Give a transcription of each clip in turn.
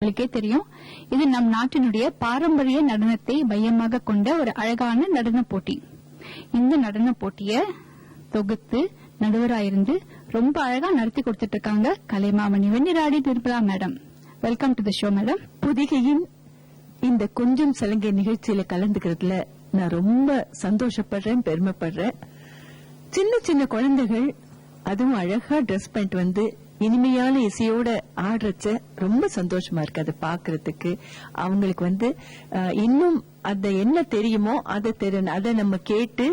உங்களுக்கே தெரியும், இது நம் நாட்டினுடைய பாரம்பரிய நடனத்தை மையமாக கொண்ட ஒரு அழகான நடன போட்டி. இந்த நடன போட்டிய தொகுத்து நடுவராயிருந்து ரொம்ப அழகா நடத்தி கொடுத்துட்டு இருக்காங்க Kalaimamani Venniradi Nirmala madam. Welcome to the show madam. புதிகையின் இந்த கொஞ்சம் சலங்கை நிகழ்ச்சியில கலந்துக்கிறதுல நான் ரொம்ப சந்தோஷப்படுறேன், பெருமைப்படுறேன். சின்ன சின்ன குழந்தைகள் அதுவும் அழகா ட்ரெஸ் பண்ணிட்டு வந்து இனிமையான இசையோட ஆடுறச்ச ரொம்ப சந்தோஷமா இருக்கு அதை பாக்குறதுக்கு. அவங்களுக்கு இன்னும் அது என்ன தெரியுமோ அதை நம்ம கேட்டு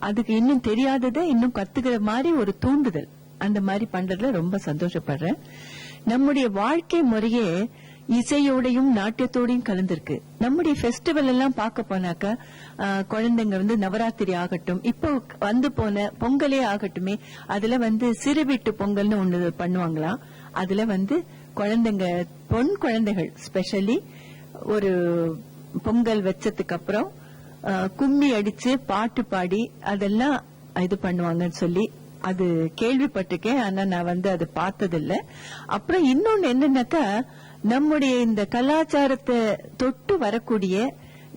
அதுக்கு இன்னும் தெரியாததை இன்னும் கத்துக்கிற மாதிரி ஒரு தூண்டுதல், அந்த மாதிரி பண்றதுல ரொம்ப சந்தோஷப்படுறேன். நம்முடைய வாழ்க்கை முறையே இசையோடையும் நாட்டியத்தோடையும் கலந்திருக்கு. நம்முடைய பெஸ்டிவல் எல்லாம் பார்க்க போனாக்கா குழந்தைங்க நவராத்திரி ஆகட்டும், இப்போ போன பொங்கலே ஆகட்டுமே, அதுல சிறு வீட்டு பொங்கல்னு ஒண்ணு பண்ணுவாங்களாம். அதுல குழந்தைங்க, பொன் குழந்தைகள் ஸ்பெஷலி ஒரு பொங்கல் வச்சதுக்கு அப்புறம் கும்மி அடிச்சு பாட்டு பாடி அதெல்லாம் இது பண்ணுவாங்கன்னு சொல்லி அது கேள்விப்பட்டிருக்கேன். ஆனா நான் அது பார்த்ததில்ல. அப்புறம் இன்னொன்னு என்னன்னாக்கா, நம்முடைய இந்த கலாச்சாரத்தை தொட்டு வரக்கூடிய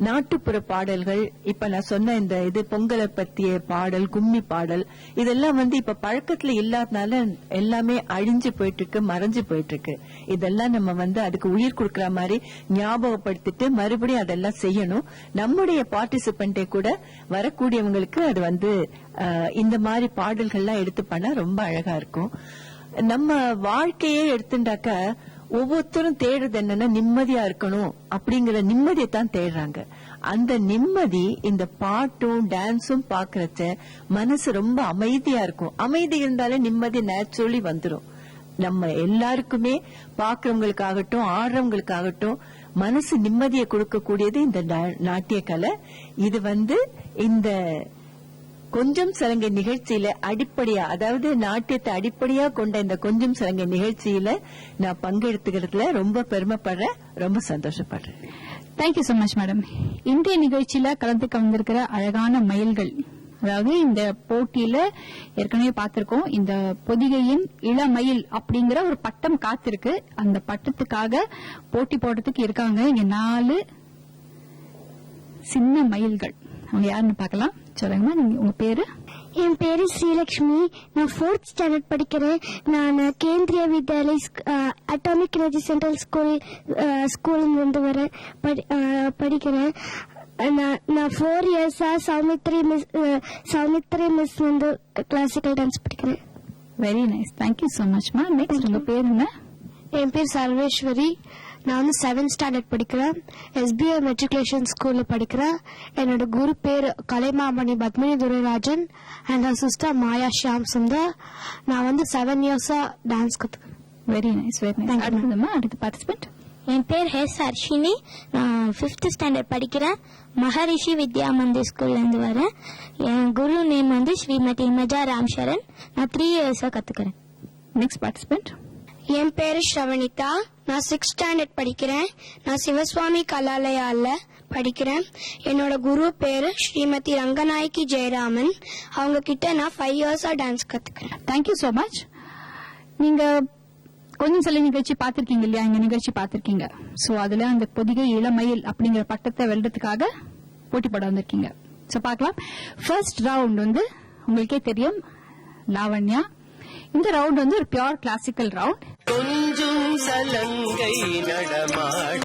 நாட்டுப்புற பாடல்கள், இப்ப நான் சொன்ன இந்த இது பொங்கலை பத்திய பாடல், கும்மி பாடல், இதெல்லாம் இப்ப பழக்கத்துல இல்லாதனால எல்லாமே அழிஞ்சு போயிட்டு இருக்கு, மறைஞ்சு போயிட்டு இருக்கு. இதெல்லாம் நம்ம அதுக்கு உயிர் கொடுக்கற மாதிரி ஞாபகப்படுத்திட்டு மறுபடியும் அதெல்லாம் செய்யணும். நம்முடைய பார்ட்டிசிபென்டே கூட வரக்கூடியவங்களுக்கு அது இந்த மாதிரி பாடல்கள்லாம் எடுத்து பண்ணா ரொம்ப அழகா இருக்கும். நம்ம வாழ்க்கையே எடுத்துட்டாக்க ஒவ்வொருத்தரும் தேடுறது என்னன்னா நிம்மதியா இருக்கணும் அப்படிங்கிற நிம்மதியை தான் தேடுறாங்க. அந்த நிம்மதி இந்த பாட்டும் டான்ஸும் பாக்குறச்ச மனசு ரொம்ப அமைதியா இருக்கும். அமைதி இருந்தாலே நிம்மதி நேச்சுரலி வந்துடும். நம்ம எல்லாருக்குமே பாக்குறவங்களுக்காகட்டும் ஆடுறவங்களுக்காகட்டும் மனசு நிம்மதியை கொடுக்கக்கூடியது இந்த நாட்டிய கலை. இது இந்த கொஞ்சம் சலங்கை நிகழ்ச்சியில அடிப்படையா, அதாவது நாட்டியத்தை அடிப்படையா கொண்ட இந்த கொஞ்சம் சலங்கை நிகழ்ச்சியில நான் பங்கெடுத்துக்கிறதுல ரொம்ப பெருமைப்படுறேன், ரொம்ப சந்தோஷப்படுறேன். Thank you so much madam. இன்றைய நிகழ்ச்சியில கலந்துக்க வந்திருக்கிற அழகான மயில்கள், அதாவது இந்த போட்டியில ஏற்கனவே பார்த்திருக்கோம், இந்த பொதிகையின் இளமயில் அப்படிங்கிற ஒரு பட்டம் காத்திருக்கு. அந்த பட்டத்துக்காக போட்டி போடுறதுக்கு இருக்காங்க இங்க 4 சின்ன மயில்கள். அவங்க யாருன்னு பார்க்கலாம். சொல்லுங்கம்மா, நீங்க உங்க பேரு? என் பேரு ஸ்ரீலட்சுமி. நான் 4th ஸ்டாண்டர்ட் படிக்கிறேன். நான் Kendriya Vidyalaya atomic energy central school வரேன், படிக்கிறேன். நான் 4 இயர்ஸா சௌமித்ரி மிஸ் கிளாசிக்கல் டான்ஸ் படிக்கிறேன். வெரி நைஸ், தேங்க்யூ சோ மச்மா. நெக்ஸ்ட் உங்க பேர் என்ன? என் பேர் சர்வேஸ்வரி. நான் 7th ஸ்டாண்டர்ட் படிக்கிறேன். SBI மெட்ரிகுலேஷன் ஸ்கூல்ல படிக்கிறேன். என்னோட குரு பேர் கலைமாமணி பத்மினி துரைராஜன் அண்ட் சிஸ்டர் மாயா ஷியாம் சுந்தர். நான் 7 இயர்ஸா டான்ஸ் கத்துக்கிறேன். Very nice, very nice. அடுத்த பார்ட்டிசிபென்ட். என் பேர் ஹெஸ் ஹர்ஷினி. நான் 5th ஸ்டாண்டர்ட் படிக்கிறேன். மகரிஷி வித்யா மந்திர் ஸ்கூல்ல இருந்து வரேன். என் குரு நேம் ஸ்ரீமதி இமஜா ராம்சரண். நான் 3 இயர்ஸா கத்துக்கிறேன். Next participant. என் பேரு ஸ்ரவணிதா. நான் 6th ஸ்டாண்டர்ட் படிக்கிறேன். நான் சிவசுவாமி கலாலயால படிக்கிறேன். என்னோட குரு பேரு ஸ்ரீமதி ரங்கநாயகி ஜெயராமன். அவங்க கிட்ட நான் 5 இயர்ஸா டான்ஸ் கத்துக்கிறேன். Thank you so much. நீங்க கொஞ்சம் சில நிகழ்ச்சி பார்த்திருக்கீங்க இல்லையா? இங்க நிகழ்ச்சி பார்த்திருக்கீங்க. சோ அதுல அந்த பொதிகை இளமயில் அப்படிங்கிற பட்டத்தை வெல்றதுக்காக போட்டி போட வந்திருக்கீங்க. சோ பார்க்கலாம். ஃபர்ஸ்ட் ரவுண்ட் உங்களுக்கே தெரியும், லாவண்யா. இந்த ரவுண்ட் ஒரு பியூர் கிளாசிக்கல் ரவுண்ட். கொஞ்சம் சலங்கை நடமாட